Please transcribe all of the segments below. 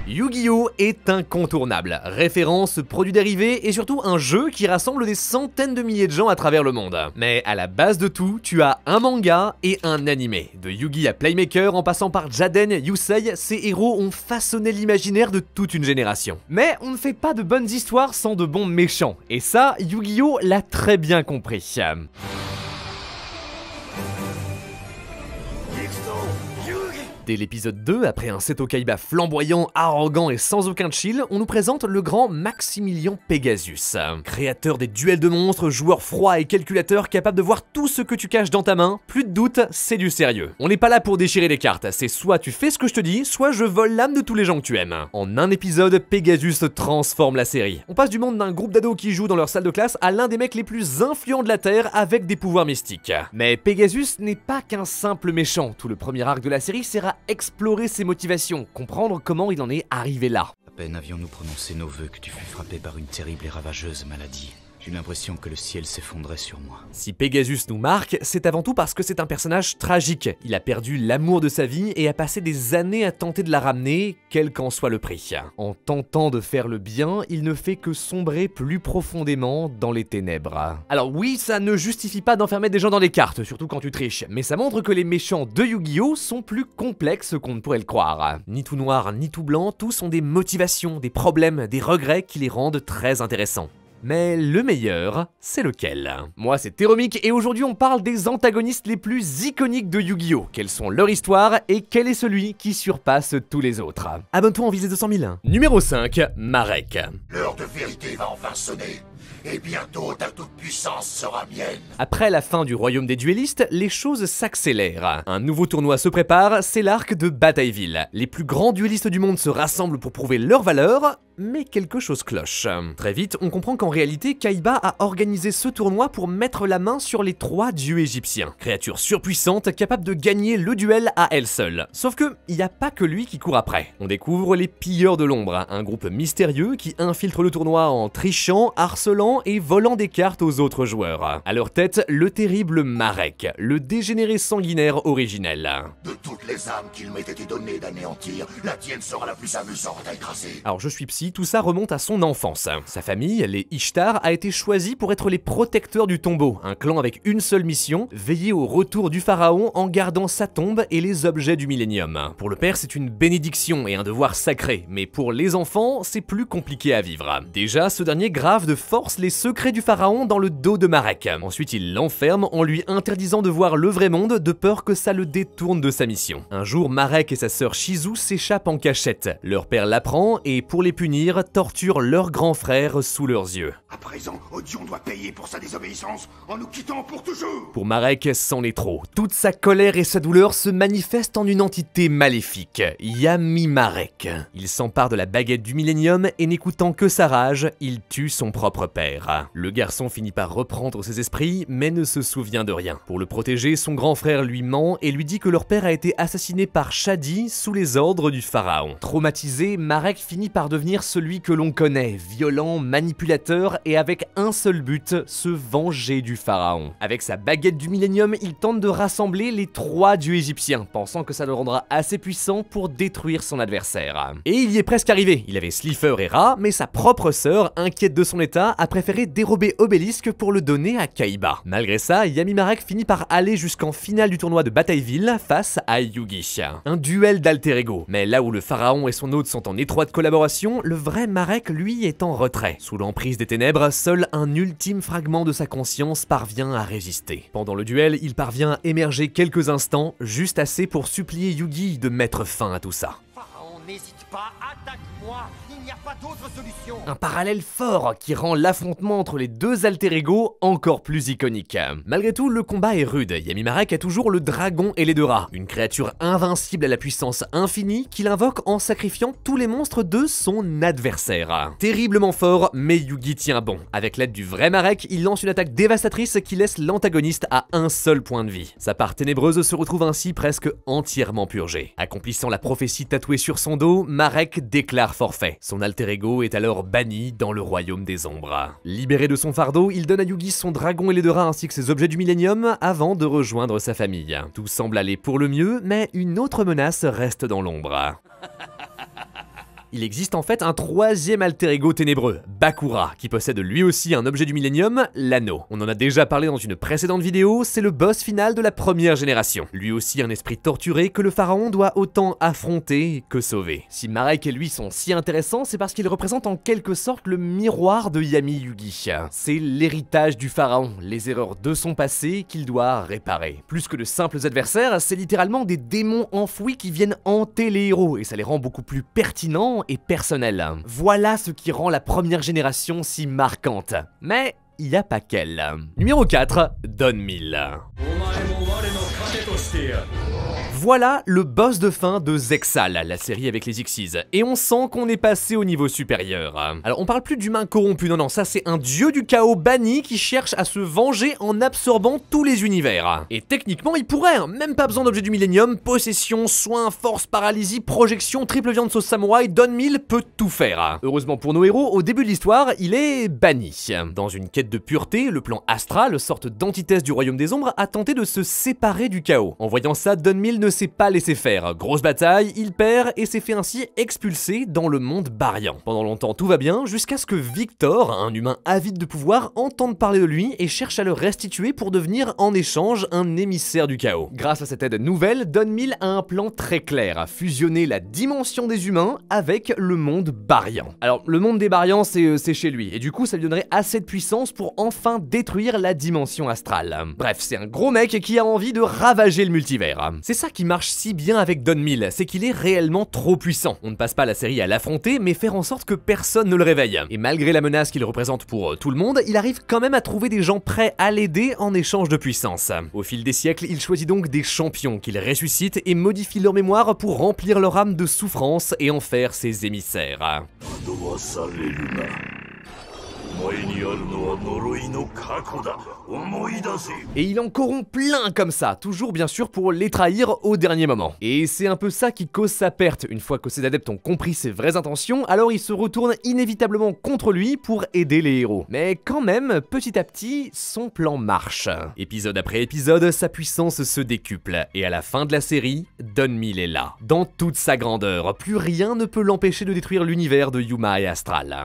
Yu-Gi-Oh! Est incontournable, référence, produit dérivé et surtout un jeu qui rassemble des centaines de milliers de gens à travers le monde. Mais à la base de tout, tu as un manga et un animé. De Yugi à Playmaker en passant par Jaden, Yusei, ces héros ont façonné l'imaginaire de toute une génération. Mais on ne fait pas de bonnes histoires sans de bons méchants, et ça, Yu-Gi-Oh! L'a très bien compris. Dès l'épisode 2, après un Seto Kaiba flamboyant, arrogant et sans aucun chill, on nous présente le grand Maximilian Pegasus. Créateur des duels de monstres, joueur froid et calculateur capable de voir tout ce que tu caches dans ta main, plus de doute, c'est du sérieux. On n'est pas là pour déchirer les cartes, c'est soit tu fais ce que je te dis, soit je vole l'âme de tous les gens que tu aimes. En un épisode, Pegasus transforme la série. On passe du monde d'un groupe d'ados qui jouent dans leur salle de classe à l'un des mecs les plus influents de la Terre avec des pouvoirs mystiques. Mais Pegasus n'est pas qu'un simple méchant, tout le premier arc de la série sert à explorer ses motivations, comprendre comment il en est arrivé là. À peine avions-nous prononcé nos vœux que tu fus frappé par une terrible et ravageuse maladie. J'ai eu l'impression que le ciel s'effondrait sur moi. Si Pegasus nous marque, c'est avant tout parce que c'est un personnage tragique. Il a perdu l'amour de sa vie et a passé des années à tenter de la ramener, quel qu'en soit le prix. En tentant de faire le bien, il ne fait que sombrer plus profondément dans les ténèbres. Alors oui, ça ne justifie pas d'enfermer des gens dans les cartes, surtout quand tu triches, mais ça montre que les méchants de Yu-Gi-Oh! Sont plus complexes qu'on ne pourrait le croire. Ni tout noir, ni tout blanc, tous ont des motivations, des problèmes, des regrets qui les rendent très intéressants. Mais le meilleur, c'est lequel? Moi c'est Théromique et aujourd'hui on parle des antagonistes les plus iconiques de Yu-Gi-Oh! Quelles sont leur histoire et quel est celui qui surpasse tous les autres? Abonne-toi en visée 200 000. Numéro 5, Marek. L'heure de vérité va enfin sonner. Et bientôt ta toute-puissance sera mienne. Après la fin du royaume des duellistes, les choses s'accélèrent. Un nouveau tournoi se prépare, c'est l'arc de Batailleville. Les plus grands duellistes du monde se rassemblent pour prouver leur valeur, mais quelque chose cloche. Très vite, on comprend qu'en réalité, Kaiba a organisé ce tournoi pour mettre la main sur les 3 dieux égyptiens. Créatures surpuissantes capables de gagner le duel à elles seules. Sauf que, il n'y a pas que lui qui court après. On découvre les Pilleurs de l'Ombre, un groupe mystérieux qui infiltre le tournoi en trichant, harcelant et volant des cartes aux autres joueurs. À leur tête, le terrible Marek, le dégénéré sanguinaire originel. De toutes les âmes qu'il m'ait été donné d'anéantir, la tienne sera la plus amusante à écraser. Alors je suis psy, tout ça remonte à son enfance. Sa famille, les Ishtar, a été choisie pour être les protecteurs du tombeau, un clan avec une seule mission, veiller au retour du pharaon en gardant sa tombe et les objets du millénium. Pour le père, c'est une bénédiction et un devoir sacré, mais pour les enfants, c'est plus compliqué à vivre. Déjà, ce dernier grave de force les secrets du pharaon dans le dos de Marek. Ensuite, il l'enferme en lui interdisant de voir le vrai monde de peur que ça le détourne de sa mission. Un jour, Marek et sa sœur Shizu s'échappent en cachette. Leur père l'apprend et pour les punir, torture leur grand frère sous leurs yeux. À présent, Odion doit payer pour sa désobéissance en nous quittant pour toujours. Pour Marek, c'en est trop. Toute sa colère et sa douleur se manifestent en une entité maléfique, Yami Marek. Il s'empare de la baguette du millénium et n'écoutant que sa rage, il tue son propre père. Le garçon finit par reprendre ses esprits, mais ne se souvient de rien. Pour le protéger, son grand frère lui ment et lui dit que leur père a été assassiné par Shadi sous les ordres du pharaon. Traumatisé, Marek finit par devenir celui que l'on connaît, violent, manipulateur et avec un seul but, se venger du pharaon. Avec sa baguette du millénium, il tente de rassembler les 3 dieux égyptiens, pensant que ça le rendra assez puissant pour détruire son adversaire. Et il y est presque arrivé, il avait Slifer et Ra, mais sa propre sœur, inquiète de son état, a préféré dérober Obélisque pour le donner à Kaiba. Malgré ça, Yami Marek finit par aller jusqu'en finale du tournoi de Batailleville face à Yugi. Un duel d'alter ego, mais là où le pharaon et son hôte sont en étroite collaboration, le vrai Marek lui est en retrait. Sous l'emprise des ténèbres, seul un ultime fragment de sa conscience parvient à résister. Pendant le duel, il parvient à émerger quelques instants, juste assez pour supplier Yugi de mettre fin à tout ça. Pharaon, n'hésite pas, attaque-moi, il n'y a pas d'autre solution. Un parallèle fort qui rend l'affrontement entre les deux alter ego encore plus iconique. Malgré tout, le combat est rude. Yami Marek a toujours le dragon et les 2 rats, une créature invincible à la puissance infinie qu'il invoque en sacrifiant tous les monstres de son adversaire. Terriblement fort, mais Yugi tient bon. Avec l'aide du vrai Marek, il lance une attaque dévastatrice qui laisse l'antagoniste à un seul point de vie. Sa part ténébreuse se retrouve ainsi presque entièrement purgée. Accomplissant la prophétie tatouée sur son dos, Marek déclare forfait. Son alter ego est alors banni dans le royaume des ombres. Libéré de son fardeau, il donne à Yugi son dragon et les 2 rats ainsi que ses objets du millénium avant de rejoindre sa famille. Tout semble aller pour le mieux, mais une autre menace reste dans l'ombre. Il existe en fait un troisième alter ego ténébreux, Bakura, qui possède lui aussi un objet du Millennium, l'anneau. On en a déjà parlé dans une précédente vidéo, c'est le boss final de la première génération. Lui aussi un esprit torturé que le pharaon doit autant affronter que sauver. Si Marek et lui sont si intéressants, c'est parce qu'ils représentent en quelque sorte le miroir de Yami Yugi. C'est l'héritage du pharaon, les erreurs de son passé qu'il doit réparer. Plus que de simples adversaires, c'est littéralement des démons enfouis qui viennent hanter les héros, et ça les rend beaucoup plus pertinents et personnels. Voilà ce qui rend la première génération si marquante. Mais il n'y a pas qu'elle. Numéro 4, Don Meal. Voilà le boss de fin de Zexal, la série avec les Xyz, et on sent qu'on est passé au niveau supérieur. Alors on parle plus d'humain corrompu, non, ça c'est un dieu du chaos banni qui cherche à se venger en absorbant tous les univers. Et techniquement il pourrait, hein, même pas besoin d'objet du Millennium, possession, soin, force, paralysie, projection, triple viande sauce samouraï, Don Meal peut tout faire. Heureusement pour nos héros, au début de l'histoire, il est banni. Dans une quête de pureté, le plan astral, sorte d'antithèse du royaume des ombres, a tenté de se séparer du chaos. En voyant ça, Don Meal ne s'est pas laissé faire. Grosse bataille, il perd et s'est fait ainsi expulser dans le monde Barian. Pendant longtemps tout va bien, jusqu'à ce que Victor, un humain avide de pouvoir, entende parler de lui et cherche à le restituer pour devenir en échange un émissaire du chaos. Grâce à cette aide nouvelle, Don Meal a un plan très clair, à fusionner la dimension des humains avec le monde Barian. Alors le monde des Barians c'est chez lui, et du coup ça lui donnerait assez de puissance pour enfin détruire la dimension astrale. Bref, c'est un gros mec qui a envie de ravager le multivers. C'est ça qui marche si bien avec Don Meal, c'est qu'il est réellement trop puissant. On ne passe pas la série à l'affronter, mais faire en sorte que personne ne le réveille. Et malgré la menace qu'il représente pour tout le monde, il arrive quand même à trouver des gens prêts à l'aider en échange de puissance. Au fil des siècles, il choisit donc des champions qu'il ressuscite et modifie leur mémoire pour remplir leur âme de souffrance et en faire ses émissaires. Et il en corrompt plein comme ça, toujours bien sûr pour les trahir au dernier moment. Et c'est un peu ça qui cause sa perte. Une fois que ses adeptes ont compris ses vraies intentions, alors ils se retournent inévitablement contre lui pour aider les héros. Mais quand même, petit à petit, son plan marche. Épisode après épisode, sa puissance se décuple, et à la fin de la série, Don Meal est là. Dans toute sa grandeur, plus rien ne peut l'empêcher de détruire l'univers de Yuma et Astral.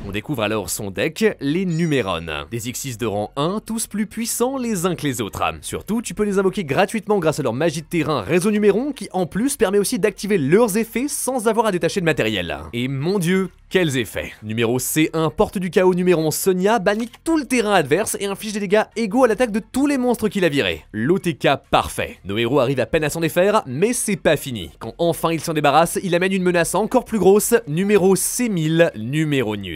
On découvre alors son deck, les Numéron. Des Xyz de rang 1, tous plus puissants les uns que les autres. Surtout, tu peux les invoquer gratuitement grâce à leur magie de terrain Réseau Numéron, qui en plus permet aussi d'activer leurs effets sans avoir à détacher de matériel. Et mon dieu, quels effets! Numéro C1, porte du chaos Numéron Sonia, bannit tout le terrain adverse et inflige des dégâts égaux à l'attaque de tous les monstres qu'il a virés. L'OTK parfait. Nos héros arrivent à peine à s'en défaire, mais c'est pas fini. Quand enfin il s'en débarrasse, il amène une menace encore plus grosse, numéro C1000, Numéronius.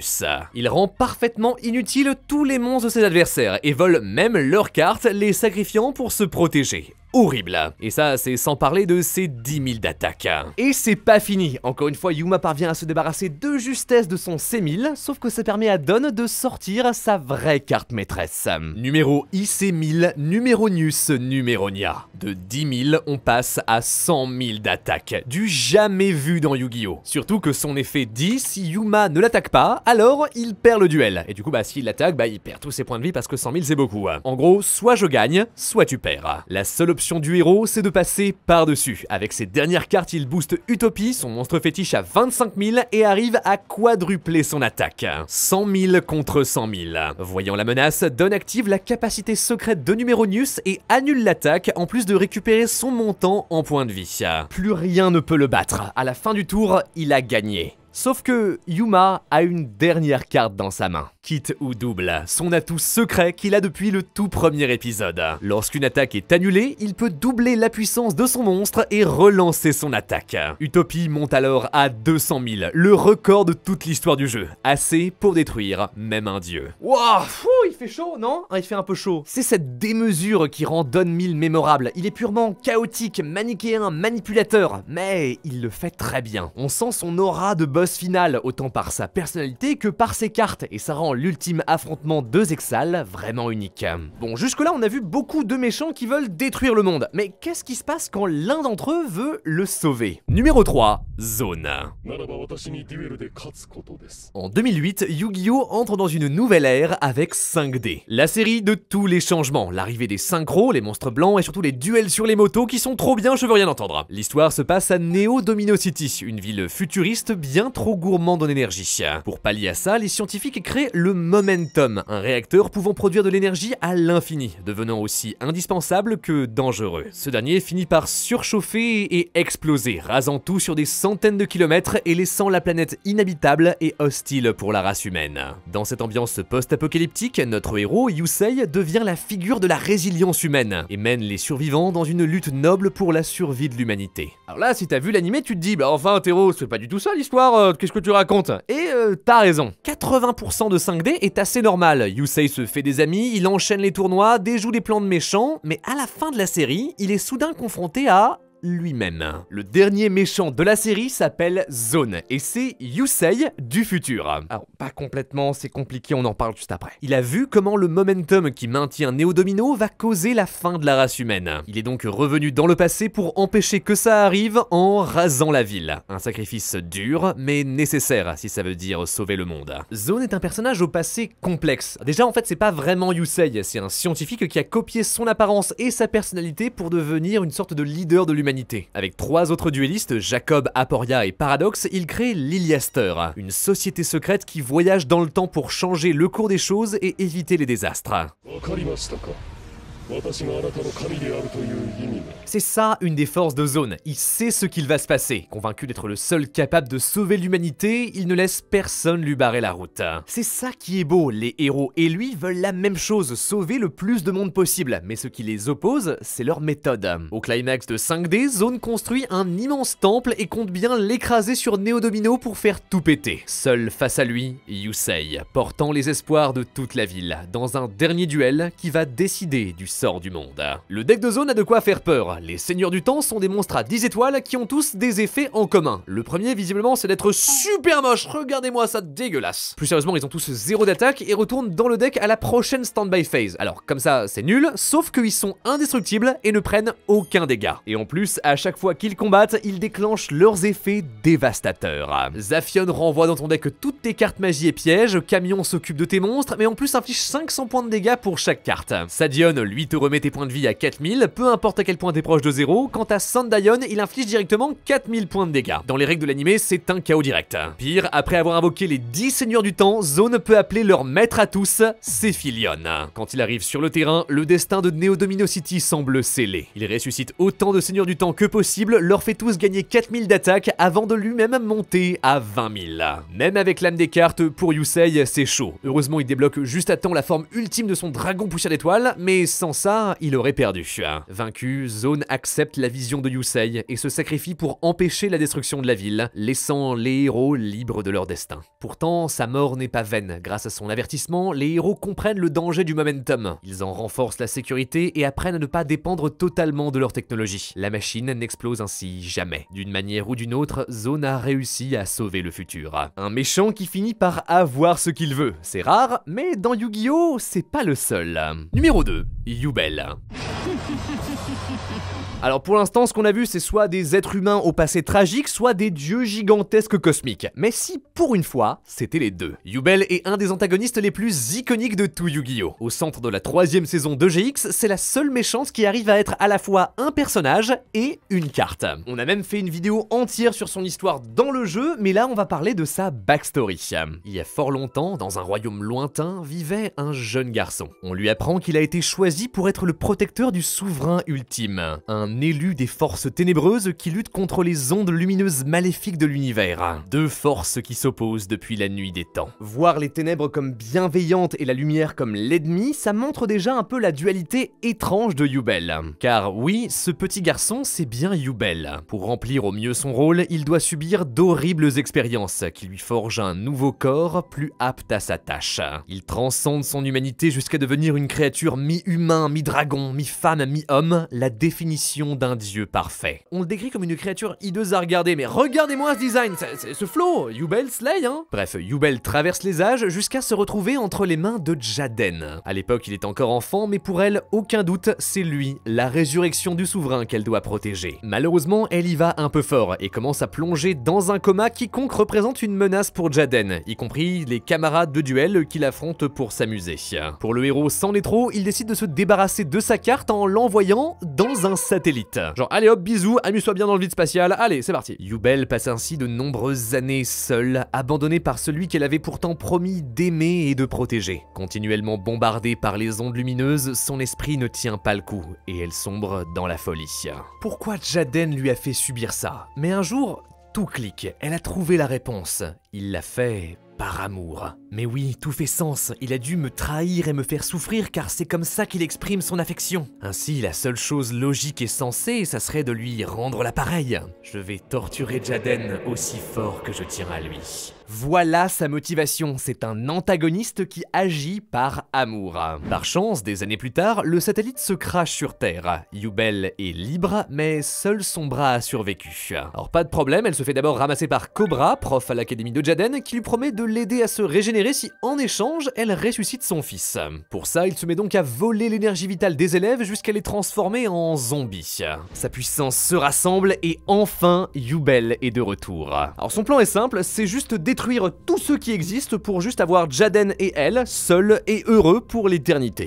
Il rend parfaitement inutile tous les monstres de ses adversaires et vole même leurs cartes, les sacrifiant pour se protéger. Horrible. Et ça, c'est sans parler de ses 10 000 d'attaque. Et c'est pas fini. Encore une fois, Yuma parvient à se débarrasser de justesse de son C1000, sauf que ça permet à Don de sortir sa vraie carte maîtresse. Numéro IC1000, Numéronius Numéronia. De 10 000, on passe à 100 000 d'attaque. Du jamais vu dans Yu-Gi-Oh! Surtout que son effet dit, si Yuma ne l'attaque pas, alors il perd le duel. Et du coup, s'il l'attaque, il perd tous ses points de vie parce que 100 000 c'est beaucoup. En gros, soit je gagne, soit tu perds. La seule option du héros, c'est de passer par-dessus. Avec ses dernières cartes, il booste Utopie, son monstre fétiche à 25 000 et arrive à quadrupler son attaque. 100 000 contre 100 000. Voyant la menace, Don active la capacité secrète de Numéronius et annule l'attaque en plus de récupérer son montant en points de vie. Plus rien ne peut le battre. À la fin du tour, il a gagné. Sauf que Yuma a une dernière carte dans sa main. Kit ou double, son atout secret qu'il a depuis le tout premier épisode. Lorsqu'une attaque est annulée, il peut doubler la puissance de son monstre et relancer son attaque. Utopie monte alors à 200 000, le record de toute l'histoire du jeu. Assez pour détruire même un dieu. Wouah, il fait chaud, non? Il fait un peu chaud. C'est cette démesure qui rend Don Meal mémorable. Il est purement chaotique, manichéen, manipulateur, mais il le fait très bien. On sent son aura de boss final, autant par sa personnalité que par ses cartes, et ça rend l'ultime affrontement de Zexal, vraiment unique. Bon, jusque-là, on a vu beaucoup de méchants qui veulent détruire le monde, mais qu'est-ce qui se passe quand l'un d'entre eux veut le sauver? Numéro 3, Zone. En 2008, Yu-Gi-Oh! Entre dans une nouvelle ère avec 5D. La série de tous les changements, l'arrivée des synchros, les monstres blancs et surtout les duels sur les motos qui sont trop bien, je veux rien entendre. L'histoire se passe à Neo Domino City, une ville futuriste bien trop gourmande en énergie. Pour pallier à ça, les scientifiques créent le Momentum, un réacteur pouvant produire de l'énergie à l'infini, devenant aussi indispensable que dangereux. Ce dernier finit par surchauffer et exploser, rasant tout sur des centaines de kilomètres et laissant la planète inhabitable et hostile pour la race humaine. Dans cette ambiance post-apocalyptique, notre héros, Yusei, devient la figure de la résilience humaine et mène les survivants dans une lutte noble pour la survie de l'humanité. Alors là, si t'as vu l'animé, tu te dis, bah enfin, Théro, c'est pas du tout ça l'histoire, qu'est-ce que tu racontes? Et t'as raison. 80% de 5D est assez normal. Yusei se fait des amis, il enchaîne les tournois, déjoue des plans de méchants, mais à la fin de la série, il est soudain confronté à lui-même. Le dernier méchant de la série s'appelle Zone, et c'est Yusei du futur. Alors, pas complètement, c'est compliqué, on en parle juste après. Il a vu comment le momentum qui maintient Neo Domino va causer la fin de la race humaine. Il est donc revenu dans le passé pour empêcher que ça arrive en rasant la ville. Un sacrifice dur, mais nécessaire si ça veut dire sauver le monde. Zone est un personnage au passé complexe. Déjà, en fait, c'est pas vraiment Yusei, c'est un scientifique qui a copié son apparence et sa personnalité pour devenir une sorte de leader de l'humanité. Avec 3 autres duellistes, Jacob, Aporia et Paradox, il crée l'Iliaster, une société secrète qui voyage dans le temps pour changer le cours des choses et éviter les désastres. C'est ça une des forces de Zone, il sait ce qu'il va se passer. Convaincu d'être le seul capable de sauver l'humanité, il ne laisse personne lui barrer la route. C'est ça qui est beau, les héros et lui veulent la même chose, sauver le plus de monde possible, mais ce qui les oppose, c'est leur méthode. Au climax de 5D, Zone construit un immense temple et compte bien l'écraser sur Neo Domino pour faire tout péter. Seul face à lui, Yusei, portant les espoirs de toute la ville, dans un dernier duel qui va décider du sort du monde. Le deck de Zone a de quoi faire peur. Les Seigneurs du Temps sont des monstres à 10 étoiles qui ont tous des effets en commun. Le premier, visiblement, c'est d'être super moche. Regardez-moi ça, dégueulasse. Plus sérieusement, ils ont tous 0 d'attaque et retournent dans le deck à la prochaine standby phase. Alors, comme ça, c'est nul, sauf qu'ils sont indestructibles et ne prennent aucun dégât. Et en plus, à chaque fois qu'ils combattent, ils déclenchent leurs effets dévastateurs. Zafion renvoie dans ton deck toutes tes cartes magie et pièges, Camion s'occupe de tes monstres, mais en plus inflige 500 points de dégâts pour chaque carte. Sadion, lui, te remet tes points de vie à 4000, peu importe à quel point t'es proche de 0, quant à Sandayon, il inflige directement 4000 points de dégâts. Dans les règles de l'animé, c'est un chaos direct. Pire, après avoir invoqué les 10 Seigneurs du Temps, Zone peut appeler leur maître à tous, Sephielion. Quand il arrive sur le terrain, le destin de Neo Domino City semble scellé. Il ressuscite autant de Seigneurs du Temps que possible, leur fait tous gagner 4000 d'attaque avant de lui-même monter à 20 000. Même avec l'âme des cartes, pour Yusei, c'est chaud. Heureusement, il débloque juste à temps la forme ultime de son dragon poussière d'étoile, mais sans ça, il aurait perdu. Vaincu, Zone accepte la vision de Yusei et se sacrifie pour empêcher la destruction de la ville, laissant les héros libres de leur destin. Pourtant, sa mort n'est pas vaine. Grâce à son avertissement, les héros comprennent le danger du momentum. Ils en renforcent la sécurité et apprennent à ne pas dépendre totalement de leur technologie. La machine n'explose ainsi jamais. D'une manière ou d'une autre, Zone a réussi à sauver le futur. Un méchant qui finit par avoir ce qu'il veut. C'est rare, mais dans Yu-Gi-Oh, c'est pas le seul. Numéro 2, Yubel. Alors pour l'instant, ce qu'on a vu, c'est soit des êtres humains au passé tragique, soit des dieux gigantesques cosmiques. Mais si, pour une fois, c'était les deux. Yubel est un des antagonistes les plus iconiques de tout Yu-Gi-Oh! Au centre de la 3e saison de GX, c'est la seule méchante qui arrive à être à la fois un personnage et une carte. On a même fait une vidéo entière sur son histoire dans le jeu, mais là on va parler de sa backstory. Il y a fort longtemps, dans un royaume lointain, vivait un jeune garçon. On lui apprend qu'il a été choisi pour être le protecteur du souverain ultime. Un élu des forces ténébreuses qui luttent contre les ondes lumineuses maléfiques de l'univers. Deux forces qui s'opposent depuis la nuit des temps. Voir les ténèbres comme bienveillantes et la lumière comme l'ennemi, ça montre déjà un peu la dualité étrange de Yubel. Car oui, ce petit garçon, c'est bien Yubel. Pour remplir au mieux son rôle, il doit subir d'horribles expériences qui lui forgent un nouveau corps plus apte à sa tâche. Il transcende son humanité jusqu'à devenir une créature mi-humain, mi-dragon, mi-femme, mi-femme, mi-homme, la définition d'un dieu parfait. On le décrit comme une créature hideuse à regarder, mais regardez-moi ce design, ce flow, Yubel slay, hein. Bref, Yubel traverse les âges jusqu'à se retrouver entre les mains de Jaden. À l'époque, il est encore enfant, mais pour elle, aucun doute, c'est lui, la résurrection du souverain qu'elle doit protéger. Malheureusement, elle y va un peu fort et commence à plonger dans un coma. Quiconque représente une menace pour Jaden, y compris les camarades de duel qui l'affrontent pour s'amuser. Pour le héros sans les trop, il décide de se débarrasser de sa carte en l'envoyant dans un satellite. Genre allez hop, bisous, amuse-toi bien dans le vide spatial, allez c'est parti. Yubel passe ainsi de nombreuses années seule, abandonnée par celui qu'elle avait pourtant promis d'aimer et de protéger. Continuellement bombardée par les ondes lumineuses, son esprit ne tient pas le coup et elle sombre dans la folie. Pourquoi Jaden lui a fait subir ça? Mais un jour, tout clique, elle a trouvé la réponse. Il l'a fait par amour. Mais oui, tout fait sens, il a dû me trahir et me faire souffrir car c'est comme ça qu'il exprime son affection. Ainsi, la seule chose logique et sensée, ça serait de lui rendre l'appareil. Je vais torturer Jaden aussi fort que je tiens à lui. Voilà sa motivation, c'est un antagoniste qui agit par amour. Par chance, des années plus tard, le satellite se crache sur Terre. Yubel est libre, mais seul son bras a survécu. Alors pas de problème, elle se fait d'abord ramasser par Cobra, prof à l'académie de Jaden, qui lui promet de l'aider à se régénérer si en échange, elle ressuscite son fils. Pour ça, il se met donc à voler l'énergie vitale des élèves jusqu'à les transformer en zombies. Sa puissance se rassemble et enfin, Yubel est de retour. Alors son plan est simple, c'est juste détruire tous ceux qui existent pour juste avoir Jaden et elle, seuls et heureux pour l'éternité.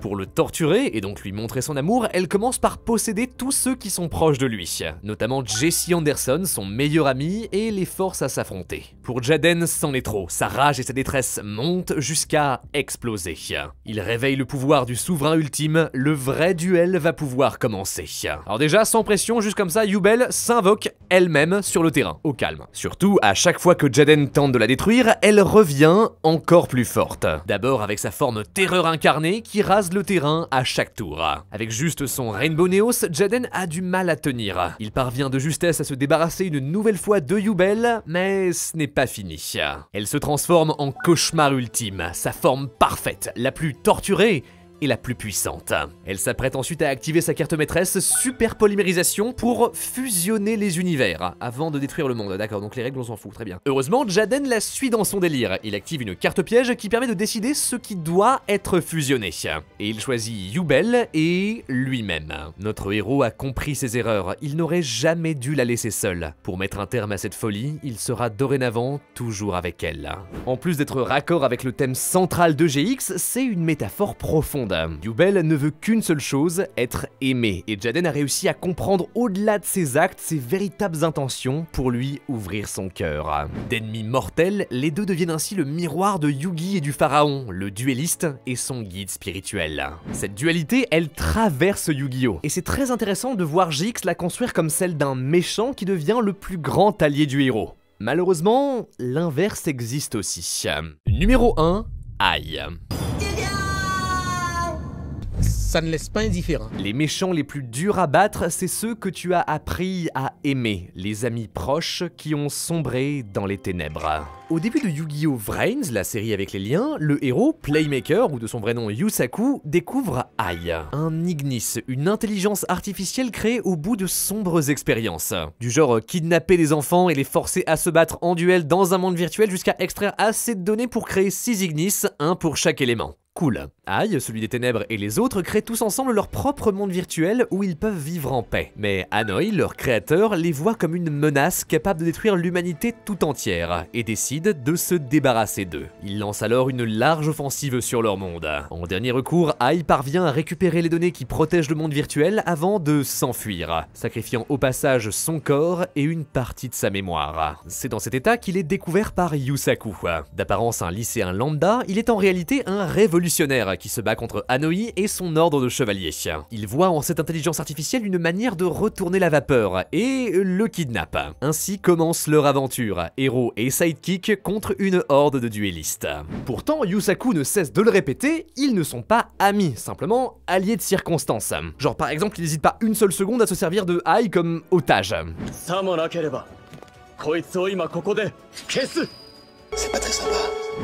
Pour le torturer et donc lui montrer son amour, elle commence par posséder tous ceux qui sont proches de lui, notamment Jesse Anderson, son meilleur ami, et les force à s'affronter. Pour Jaden, c'en est trop, sa rage et sa détresse montent jusqu'à exploser. Il réveille le pouvoir du souverain ultime, le vrai duel va pouvoir commencer. Alors déjà, sans pression, juste comme ça, Yubel s'invoque elle-même sur le terrain, au calme. Surtout, à chaque fois que Jaden tente de la détruire, elle revient encore plus forte. D'abord avec sa forme terreur incarnée qui rase le terrain à chaque tour. Avec juste son Rainbow Neos, Jaden a du mal à tenir. Il parvient de justesse à se débarrasser une nouvelle fois de Yubel, mais ce n'est pas fini. Elle se transforme en cauchemar ultime, sa forme parfaite, la plus torturée et la plus puissante. Elle s'apprête ensuite à activer sa carte maîtresse Super Polymérisation pour fusionner les univers avant de détruire le monde. D'accord, donc les règles on s'en fout, très bien. Heureusement, Jaden la suit dans son délire. Il active une carte piège qui permet de décider ce qui doit être fusionné. Et il choisit Yubel et lui-même. Notre héros a compris ses erreurs. Il n'aurait jamais dû la laisser seule. Pour mettre un terme à cette folie, il sera dorénavant toujours avec elle. En plus d'être raccord avec le thème central de GX, c'est une métaphore profonde. Yubel ne veut qu'une seule chose, être aimé, et Jaden a réussi à comprendre au-delà de ses actes, ses véritables intentions pour lui ouvrir son cœur. D'ennemis mortels, les deux deviennent ainsi le miroir de Yugi et du pharaon, le duelliste et son guide spirituel. Cette dualité, elle traverse Yu-Gi-Oh! Et c'est très intéressant de voir GX la construire comme celle d'un méchant qui devient le plus grand allié du héros. Malheureusement, l'inverse existe aussi. Numéro 1, Ai. Ça ne laisse pas indifférent. Les méchants les plus durs à battre, c'est ceux que tu as appris à aimer, les amis proches qui ont sombré dans les ténèbres. Au début de Yu-Gi-Oh! Vrains, la série avec les liens, le héros, Playmaker, ou de son vrai nom Yusaku, découvre Ai, un Ignis, une intelligence artificielle créée au bout de sombres expériences. Du genre kidnapper des enfants et les forcer à se battre en duel dans un monde virtuel jusqu'à extraire assez de données pour créer 6 Ignis, un pour chaque élément. Cool. Ai, celui des ténèbres et les autres créent tous ensemble leur propre monde virtuel où ils peuvent vivre en paix. Mais Hanoi, leur créateur, les voit comme une menace capable de détruire l'humanité tout entière et décide de se débarrasser d'eux. Il lance alors une large offensive sur leur monde. En dernier recours, Ai parvient à récupérer les données qui protègent le monde virtuel avant de s'enfuir, sacrifiant au passage son corps et une partie de sa mémoire. C'est dans cet état qu'il est découvert par Yusaku. D'apparence un lycéen lambda, il est en réalité un révolutionnaire qui se bat contre Hanoi et son ordre de chevaliers. Il voit en cette intelligence artificielle une manière de retourner la vapeur et le kidnappe. Ainsi commence leur aventure, héros et sidekick contre une horde de duellistes. Pourtant, Yusaku ne cesse de le répéter, ils ne sont pas amis, simplement alliés de circonstances. Genre par exemple, il n'hésite pas une seule seconde à se servir de Ai comme otage. C'est pas très sympa.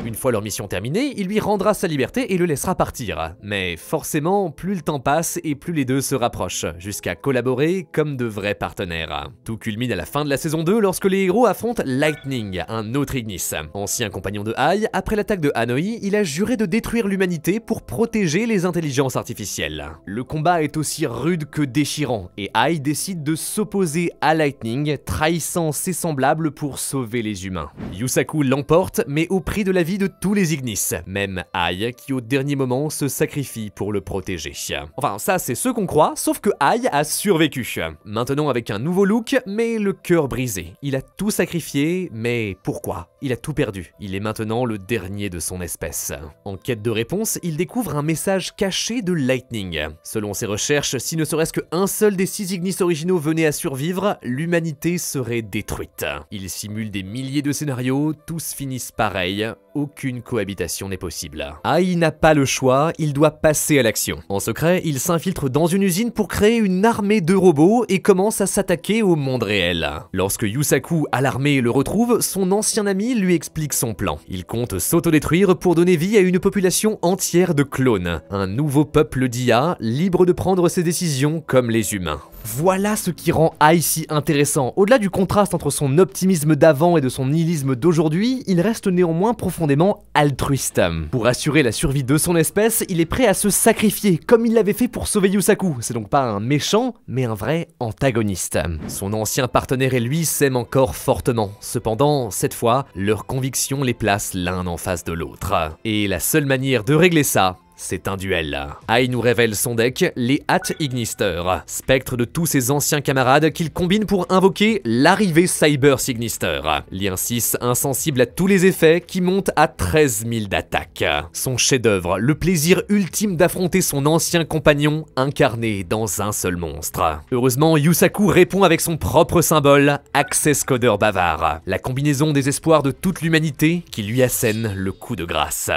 Une fois leur mission terminée, il lui rendra sa liberté et le laissera partir. Mais forcément, plus le temps passe et plus les deux se rapprochent, jusqu'à collaborer comme de vrais partenaires. Tout culmine à la fin de la saison 2 lorsque les héros affrontent Lightning, un autre Ignis. Ancien compagnon de Ai, après l'attaque de Hanoi, il a juré de détruire l'humanité pour protéger les intelligences artificielles. Le combat est aussi rude que déchirant, et Ai décide de s'opposer à Lightning, trahissant ses semblables pour sauver les humains. Yusaku l'emporte, mais au prix de la vie de tous les Ignis, même Ai qui au dernier moment se sacrifie pour le protéger. Enfin ça c'est ce qu'on croit, sauf que Ai a survécu. Maintenant avec un nouveau look, mais le cœur brisé. Il a tout sacrifié, mais pourquoi? Il a tout perdu. Il est maintenant le dernier de son espèce. En quête de réponse, il découvre un message caché de Lightning. Selon ses recherches, si ne serait-ce qu'un seul des 6 Ignis originaux venait à survivre, l'humanité serait détruite. Il simule des milliers de scénarios, tous finissent pareil, aucune cohabitation n'est possible. Ai n'a pas le choix, il doit passer à l'action. En secret, il s'infiltre dans une usine pour créer une armée de robots et commence à s'attaquer au monde réel. Lorsque Yusaku, alarmé, le retrouve, son ancien ami lui explique son plan. Il compte s'autodétruire pour donner vie à une population entière de clones. Un nouveau peuple d'IA, libre de prendre ses décisions comme les humains. Voilà ce qui rend Ai si intéressant. Au-delà du contraste entre son optimisme d'avant et de son nihilisme d'aujourd'hui, il reste néanmoins profondément altruiste. Pour assurer la survie de son espèce, il est prêt à se sacrifier, comme il l'avait fait pour sauver Yusaku. C'est donc pas un méchant, mais un vrai antagoniste. Son ancien partenaire et lui s'aiment encore fortement. Cependant, cette fois, leurs convictions les placent l'un en face de l'autre. Et la seule manière de régler ça, c'est un duel. Ai nous révèle son deck, les At-Ignister, spectre de tous ses anciens camarades qu'il combine pour invoquer l'arrivée Cyber Signister. Lien 6 insensible à tous les effets qui monte à 13 000 d'attaque. Son chef-d'œuvre, le plaisir ultime d'affronter son ancien compagnon incarné dans un seul monstre. Heureusement, Yusaku répond avec son propre symbole, Access Coder bavard, la combinaison des espoirs de toute l'humanité qui lui assène le coup de grâce.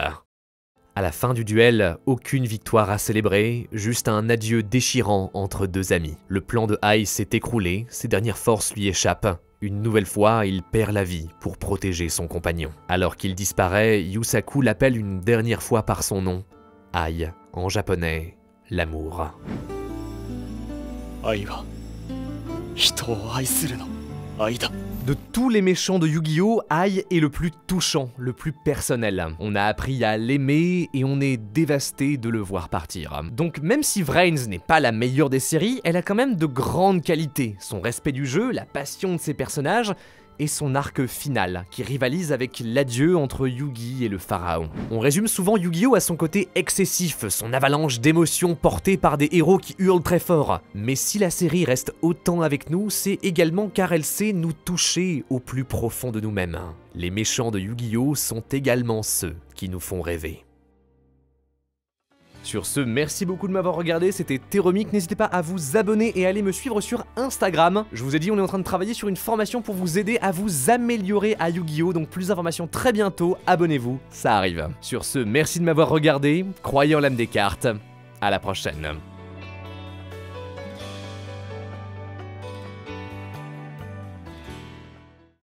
À la fin du duel, aucune victoire à célébrer, juste un adieu déchirant entre deux amis. Le plan de Ai s'est écroulé, ses dernières forces lui échappent. Une nouvelle fois, il perd la vie pour protéger son compagnon. Alors qu'il disparaît, Yusaku l'appelle une dernière fois par son nom. Ai, en japonais, l'amour. De tous les méchants de Yu-Gi-Oh!, Ai est le plus touchant, le plus personnel. On a appris à l'aimer et on est dévasté de le voir partir. Donc même si Vrains n'est pas la meilleure des séries, elle a quand même de grandes qualités. Son respect du jeu, la passion de ses personnages, et son arc final, qui rivalise avec l'adieu entre Yugi et le pharaon. On résume souvent Yu-Gi-Oh! À son côté excessif, son avalanche d'émotions portée par des héros qui hurlent très fort. Mais si la série reste autant avec nous, c'est également car elle sait nous toucher au plus profond de nous-mêmes. Les méchants de Yu-Gi-Oh! Sont également ceux qui nous font rêver. Sur ce, merci beaucoup de m'avoir regardé, c'était Théromique, n'hésitez pas à vous abonner et à aller me suivre sur Instagram. Je vous ai dit, on est en train de travailler sur une formation pour vous aider à vous améliorer à Yu-Gi-Oh! Donc plus d'informations très bientôt, abonnez-vous, ça arrive. Sur ce, merci de m'avoir regardé, croyez en l'âme des cartes, à la prochaine.